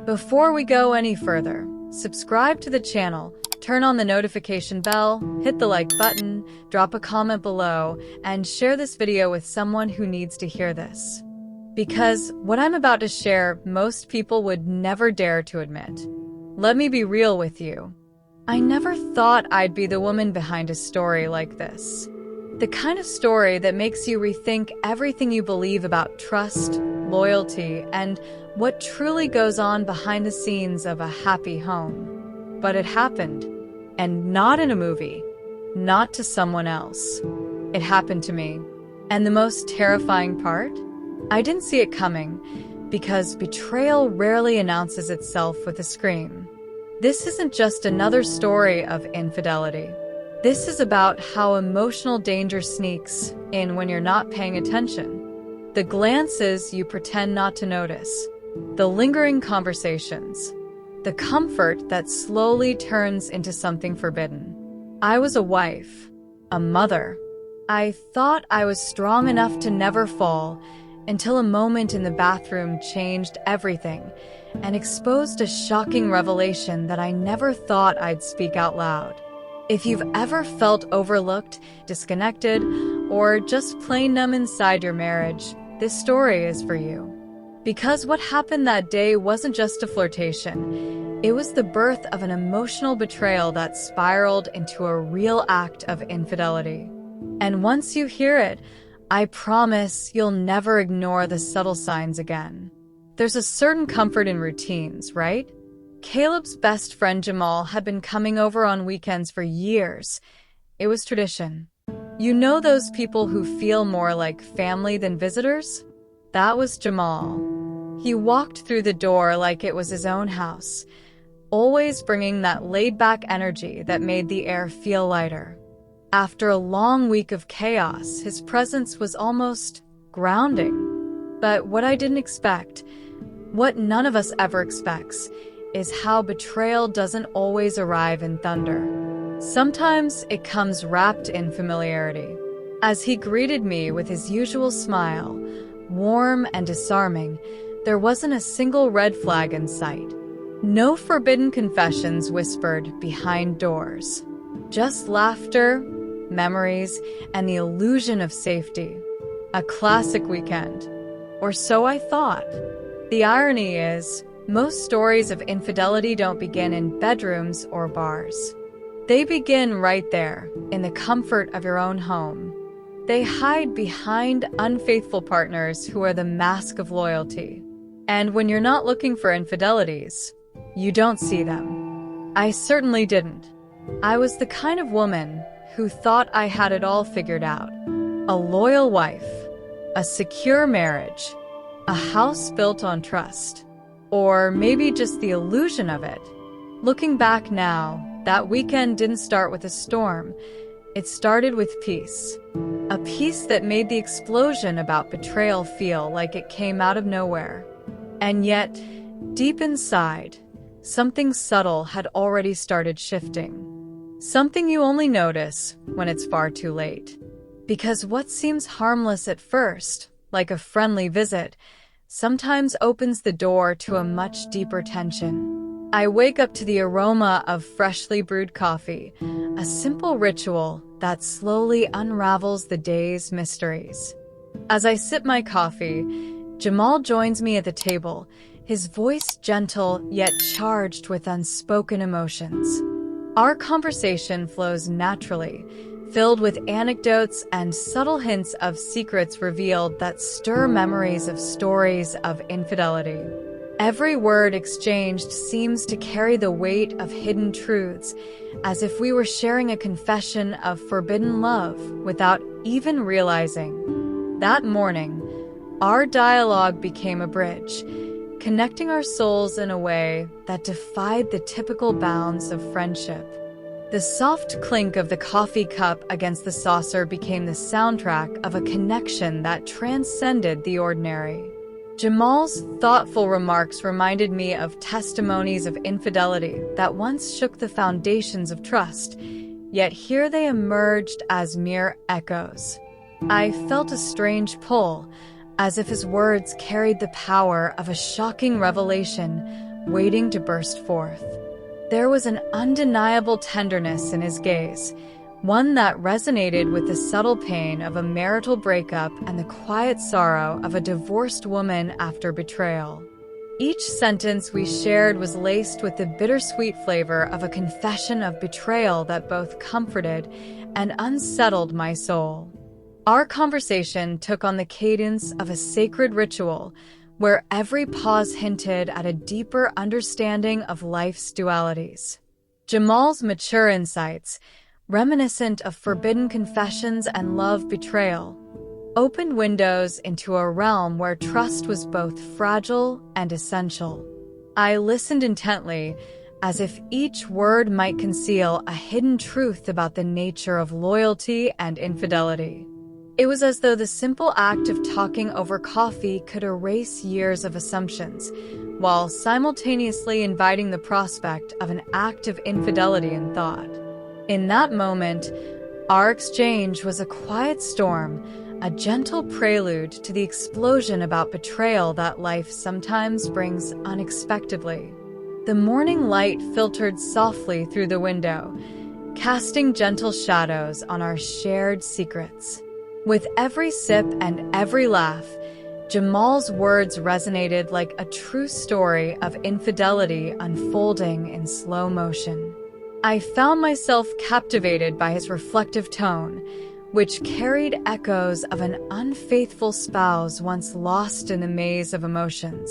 Before we go any further, subscribe to the channel, turn on the notification bell, hit the like button, drop a comment below, and share this video with someone who needs to hear this. Because what I'm about to share, most people would never dare to admit. Let me be real with you. I never thought I'd be the woman behind a story like this. The kind of story that makes you rethink everything you believe about trust, loyalty, and what truly goes on behind the scenes of a happy home. But it happened, and not in a movie, not to someone else. It happened to me. And the most terrifying part? I didn't see it coming, because betrayal rarely announces itself with a scream. This isn't just another story of infidelity. This is about how emotional danger sneaks in when you're not paying attention. The glances you pretend not to notice. The lingering conversations. The comfort that slowly turns into something forbidden. I was a wife. A mother. I thought I was strong enough to never fall, until a moment in the bathroom changed everything and exposed a shocking revelation that I never thought I'd speak out loud. If you've ever felt overlooked, disconnected, or just plain numb inside your marriage, this story is for you. Because what happened that day wasn't just a flirtation. It was the birth of an emotional betrayal that spiraled into a real act of infidelity. And once you hear it, I promise you'll never ignore the subtle signs again. There's a certain comfort in routines, right? Caleb's best friend Jamal had been coming over on weekends for years. It was tradition. You know those people who feel more like family than visitors? That was Jamal. He walked through the door like it was his own house, always bringing that laid-back energy that made the air feel lighter. After a long week of chaos, his presence was almost grounding. But what I didn't expect, what none of us ever expects, is how betrayal doesn't always arrive in thunder. Sometimes it comes wrapped in familiarity. As he greeted me with his usual smile, warm and disarming, there wasn't a single red flag in sight. No forbidden confessions whispered behind doors. Just laughter, memories, and the illusion of safety. A classic weekend. Or so I thought. The irony is, most stories of infidelity don't begin in bedrooms or bars. They begin right there, in the comfort of your own home. They hide behind unfaithful partners who are the mask of loyalty. And when you're not looking for infidelities, you don't see them. I certainly didn't. I was the kind of woman who thought I had it all figured out. A loyal wife, a secure marriage, a house built on trust, or maybe just the illusion of it. Looking back now, that weekend didn't start with a storm. It started with peace. A peace that made the explosion about betrayal feel like it came out of nowhere. And yet, deep inside, something subtle had already started shifting. Something you only notice when it's far too late. Because what seems harmless at first, like a friendly visit, sometimes opens the door to a much deeper tension. I wake up to the aroma of freshly brewed coffee, a simple ritual that slowly unravels the day's mysteries. As I sip my coffee, Jamal joins me at the table, his voice gentle yet charged with unspoken emotions. Our conversation flows naturally, filled with anecdotes and subtle hints of secrets revealed that stir memories of stories of infidelity. Every word exchanged seems to carry the weight of hidden truths, as if we were sharing a confession of forbidden love without even realizing. That morning, our dialogue became a bridge, connecting our souls in a way that defied the typical bounds of friendship. The soft clink of the coffee cup against the saucer became the soundtrack of a connection that transcended the ordinary. Jamal's thoughtful remarks reminded me of testimonies of infidelity that once shook the foundations of trust, yet here they emerged as mere echoes. I felt a strange pull, as if his words carried the power of a shocking revelation waiting to burst forth. There was an undeniable tenderness in his gaze, one that resonated with the subtle pain of a marital breakup and the quiet sorrow of a divorced woman after betrayal. Each sentence we shared was laced with the bittersweet flavor of a confession of betrayal that both comforted and unsettled my soul. Our conversation took on the cadence of a sacred ritual, where every pause hinted at a deeper understanding of life's dualities. Jamal's mature insights, reminiscent of forbidden confessions and love betrayal, opened windows into a realm where trust was both fragile and essential. I listened intently, as if each word might conceal a hidden truth about the nature of loyalty and infidelity. It was as though the simple act of talking over coffee could erase years of assumptions, while simultaneously inviting the prospect of an act of infidelity in thought. In that moment, our exchange was a quiet storm, a gentle prelude to the explosion about betrayal that life sometimes brings unexpectedly. The morning light filtered softly through the window, casting gentle shadows on our shared secrets. With every sip and every laugh, Jamal's words resonated like a true story of infidelity unfolding in slow motion. I found myself captivated by his reflective tone, which carried echoes of an unfaithful spouse once lost in the maze of emotions.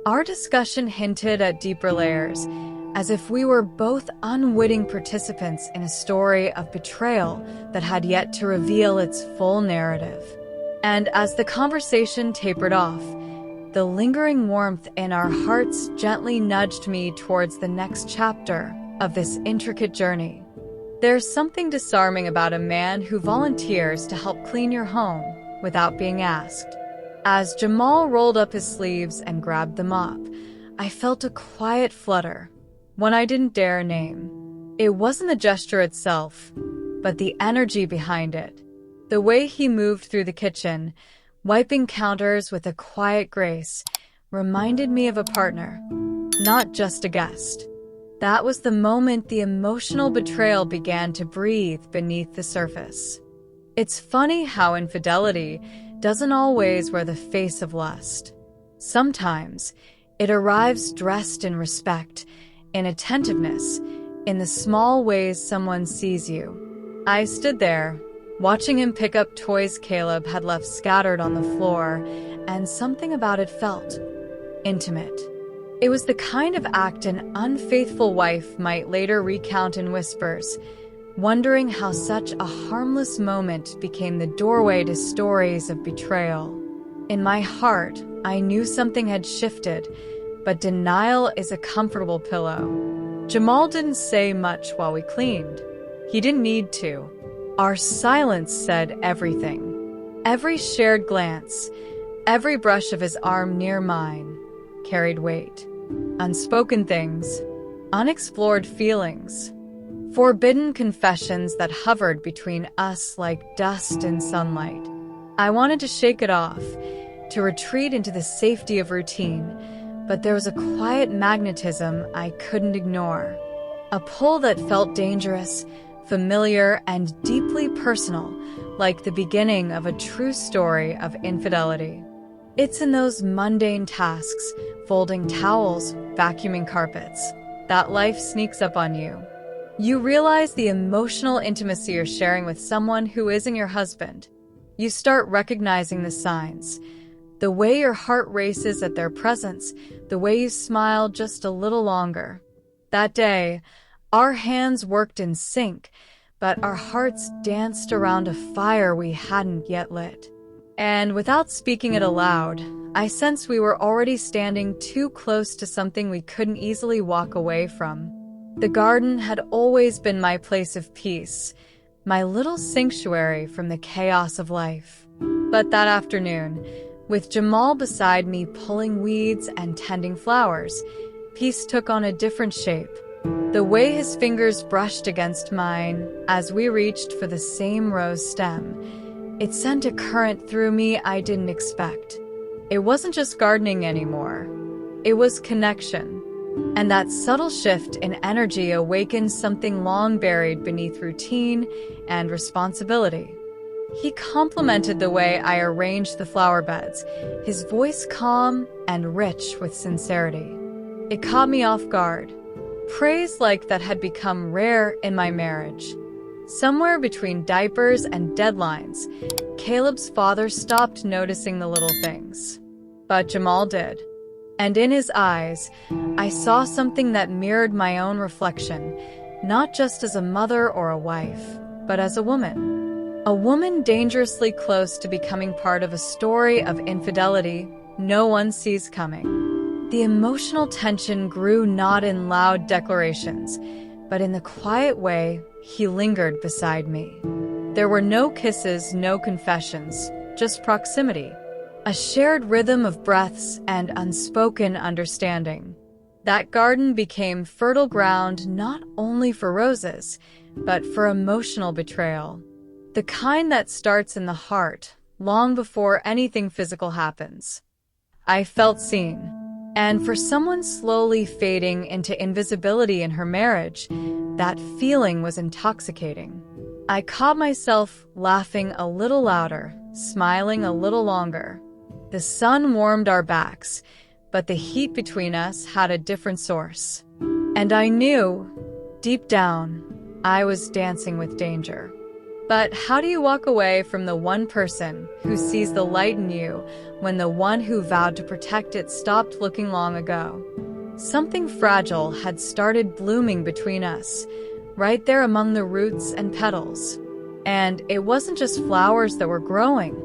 Our discussion hinted at deeper layers, as if we were both unwitting participants in a story of betrayal that had yet to reveal its full narrative. And as the conversation tapered off, the lingering warmth in our hearts gently nudged me towards the next chapter of this intricate journey. There's something disarming about a man who volunteers to help clean your home without being asked. As Jamal rolled up his sleeves and grabbed the mop, I felt a quiet flutter, one I didn't dare name. It wasn't the gesture itself, but the energy behind it. The way he moved through the kitchen, wiping counters with a quiet grace, reminded me of a partner, not just a guest. That was the moment the emotional betrayal began to breathe beneath the surface. It's funny how infidelity doesn't always wear the face of lust. Sometimes it arrives dressed in respect, in attentiveness, in the small ways someone sees you. I stood there, watching him pick up toys Caleb had left scattered on the floor, and something about it felt intimate. It was the kind of act an unfaithful wife might later recount in whispers, wondering how such a harmless moment became the doorway to stories of betrayal. In my heart, I knew something had shifted, but denial is a comfortable pillow. Jamal didn't say much while we cleaned. He didn't need to. Our silence said everything. Every shared glance, every brush of his arm near mine, carried weight. Unspoken things, unexplored feelings, forbidden confessions that hovered between us like dust in sunlight. I wanted to shake it off, to retreat into the safety of routine, but there was a quiet magnetism I couldn't ignore. A pull that felt dangerous, familiar, and deeply personal, like the beginning of a true story of infidelity. It's in those mundane tasks, folding towels, vacuuming carpets, that life sneaks up on you. You realize the emotional intimacy you're sharing with someone who isn't your husband. You start recognizing the signs. The way your heart races at their presence, the way you smile just a little longer. That day, our hands worked in sync, but our hearts danced around a fire we hadn't yet lit. And without speaking it aloud, I sensed we were already standing too close to something we couldn't easily walk away from. The garden had always been my place of peace, my little sanctuary from the chaos of life. But that afternoon, with Jamal beside me pulling weeds and tending flowers, peace took on a different shape. The way his fingers brushed against mine as we reached for the same rose stem, it sent a current through me I didn't expect. It wasn't just gardening anymore. It was connection. And that subtle shift in energy awakened something long buried beneath routine and responsibility. He complimented the way I arranged the flower beds, his voice calm and rich with sincerity. It caught me off guard. Praise like that had become rare in my marriage. Somewhere between diapers and deadlines, Caleb's father stopped noticing the little things. But Jamal did. And in his eyes, I saw something that mirrored my own reflection, not just as a mother or a wife, but as a woman. A woman dangerously close to becoming part of a story of infidelity no one sees coming. The emotional tension grew not in loud declarations, but in the quiet way he lingered beside me. There were no kisses, no confessions, just proximity. A shared rhythm of breaths and unspoken understanding. That garden became fertile ground not only for roses, but for emotional betrayal. The kind that starts in the heart, long before anything physical happens. I felt seen. And for someone slowly fading into invisibility in her marriage, that feeling was intoxicating. I caught myself laughing a little louder, smiling a little longer. The sun warmed our backs, but the heat between us had a different source. And I knew, deep down, I was dancing with danger. But how do you walk away from the one person who sees the light in you when the one who vowed to protect it stopped looking long ago? Something fragile had started blooming between us, right there among the roots and petals. And it wasn't just flowers that were growing.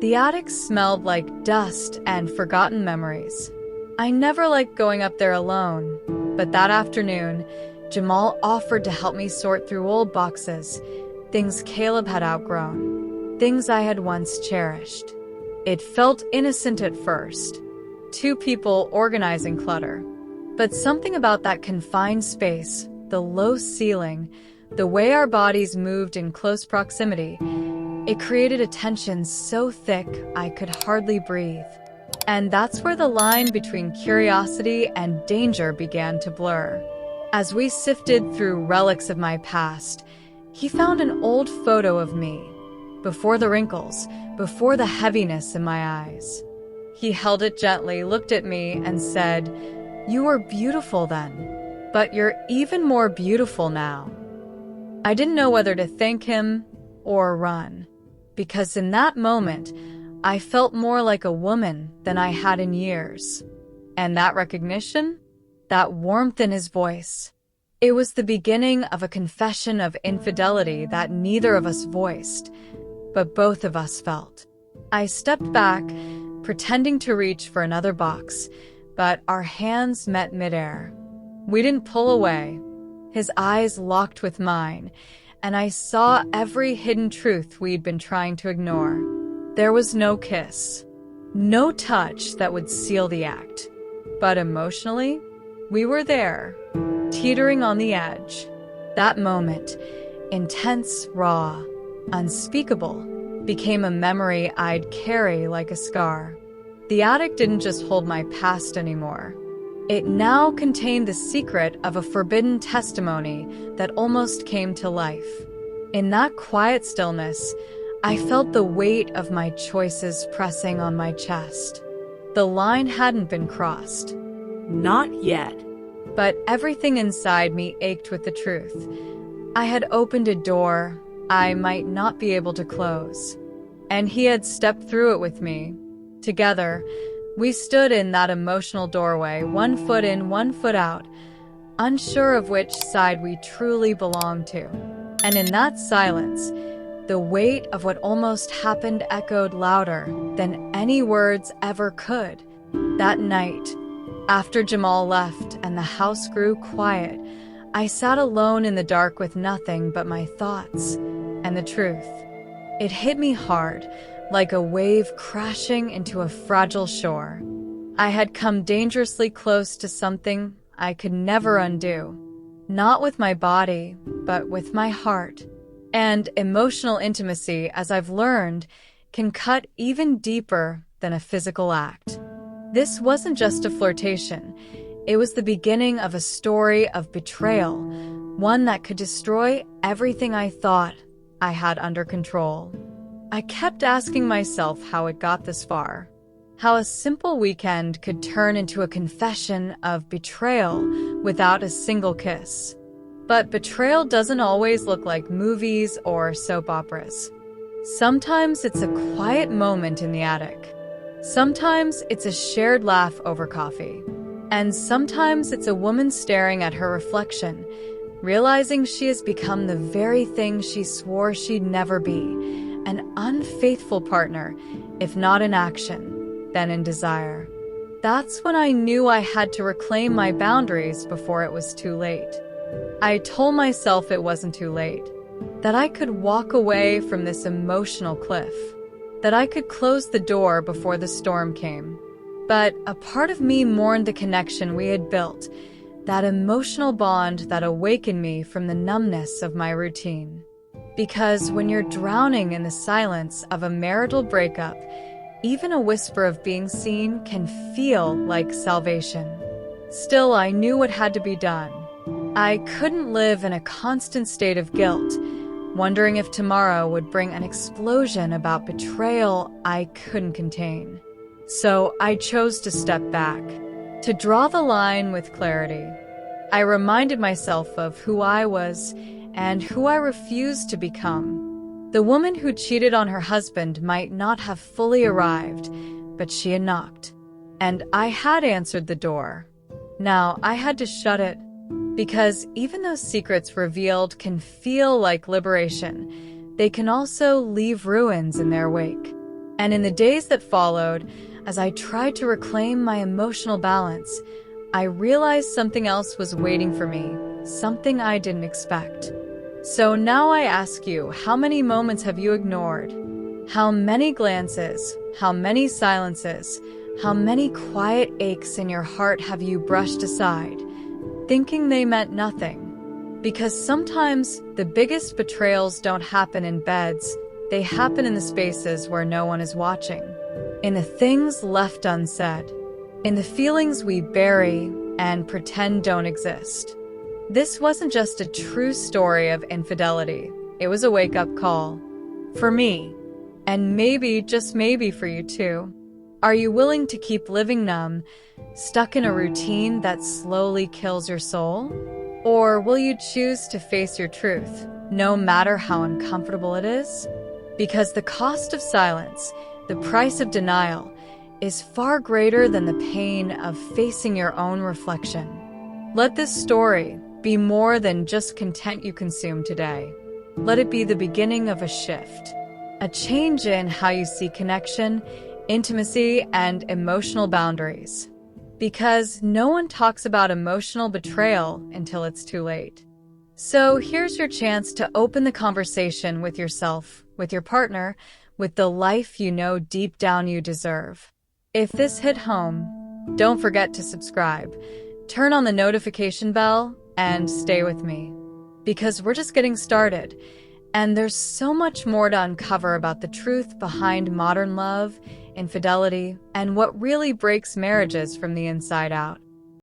The attic smelled like dust and forgotten memories. I never liked going up there alone, but that afternoon, Jamal offered to help me sort through old boxes, things Caleb had outgrown, things I had once cherished. It felt innocent at first, two people organizing clutter. But something about that confined space, the low ceiling, the way our bodies moved in close proximity, it created a tension so thick I could hardly breathe. And that's where the line between curiosity and danger began to blur. As we sifted through relics of my past, he found an old photo of me, before the wrinkles, before the heaviness in my eyes. He held it gently, looked at me, and said, "You were beautiful then, but you're even more beautiful now." I didn't know whether to thank him or run. Because in that moment, I felt more like a woman than I had in years. And that recognition, that warmth in his voice, it was the beginning of a confession of infidelity that neither of us voiced, but both of us felt. I stepped back, pretending to reach for another box, but our hands met midair. We didn't pull away. His eyes locked with mine, and I saw every hidden truth we'd been trying to ignore. There was no kiss, no touch that would seal the act. But emotionally, we were there, teetering on the edge. That moment, intense, raw, unspeakable, became a memory I'd carry like a scar. The attic didn't just hold my past anymore. It now contained the secret of a forbidden testimony that almost came to life. In that quiet stillness, I felt the weight of my choices pressing on my chest. The line hadn't been crossed. Not yet. But everything inside me ached with the truth. I had opened a door I might not be able to close, and he had stepped through it with me. Together, we stood in that emotional doorway, one foot in, one foot out, unsure of which side we truly belonged to. And in that silence, the weight of what almost happened echoed louder than any words ever could. That night, after Jamal left and the house grew quiet, I sat alone in the dark with nothing but my thoughts and the truth. It hit me hard, like a wave crashing into a fragile shore. I had come dangerously close to something I could never undo. Not with my body, but with my heart. And emotional intimacy, as I've learned, can cut even deeper than a physical act. This wasn't just a flirtation. It was the beginning of a story of betrayal, one that could destroy everything I thought I had under control. I kept asking myself how it got this far, how a simple weekend could turn into a confession of betrayal without a single kiss. But betrayal doesn't always look like movies or soap operas. Sometimes it's a quiet moment in the attic. Sometimes it's a shared laugh over coffee. And sometimes it's a woman staring at her reflection, realizing she has become the very thing she swore she'd never be, an unfaithful partner, if not in action, then in desire. That's when I knew I had to reclaim my boundaries before it was too late. I told myself it wasn't too late, that I could walk away from this emotional cliff, that I could close the door before the storm came. But a part of me mourned the connection we had built, that emotional bond that awakened me from the numbness of my routine. Because when you're drowning in the silence of a marital breakup, even a whisper of being seen can feel like salvation. Still, I knew what had to be done. I couldn't live in a constant state of guilt, wondering if tomorrow would bring an explosion about betrayal I couldn't contain. So I chose to step back, to draw the line with clarity. I reminded myself of who I was and who I refused to become. The woman who cheated on her husband might not have fully arrived, but she had knocked. And I had answered the door. Now I had to shut it, because even though secrets revealed can feel like liberation, they can also leave ruins in their wake. And in the days that followed, as I tried to reclaim my emotional balance, I realized something else was waiting for me, something I didn't expect. So now I ask you, how many moments have you ignored? How many glances, how many silences, how many quiet aches in your heart have you brushed aside, thinking they meant nothing? Because sometimes the biggest betrayals don't happen in beds, they happen in the spaces where no one is watching. In the things left unsaid, in the feelings we bury and pretend don't exist. This wasn't just a true story of infidelity, it was a wake-up call. For me, and maybe, just maybe for you too. Are you willing to keep living numb, stuck in a routine that slowly kills your soul? Or will you choose to face your truth, no matter how uncomfortable it is? Because the cost of silence, the price of denial, is far greater than the pain of facing your own reflection. Let this story be more than just content you consume today. Let it be the beginning of a shift, a change in how you see connection, intimacy, and emotional boundaries. Because no one talks about emotional betrayal until it's too late. So here's your chance to open the conversation with yourself, with your partner, with the life you know deep down you deserve. If this hit home, don't forget to subscribe, turn on the notification bell, and stay with me. Because we're just getting started, and there's so much more to uncover about the truth behind modern love, infidelity, and what really breaks marriages from the inside out.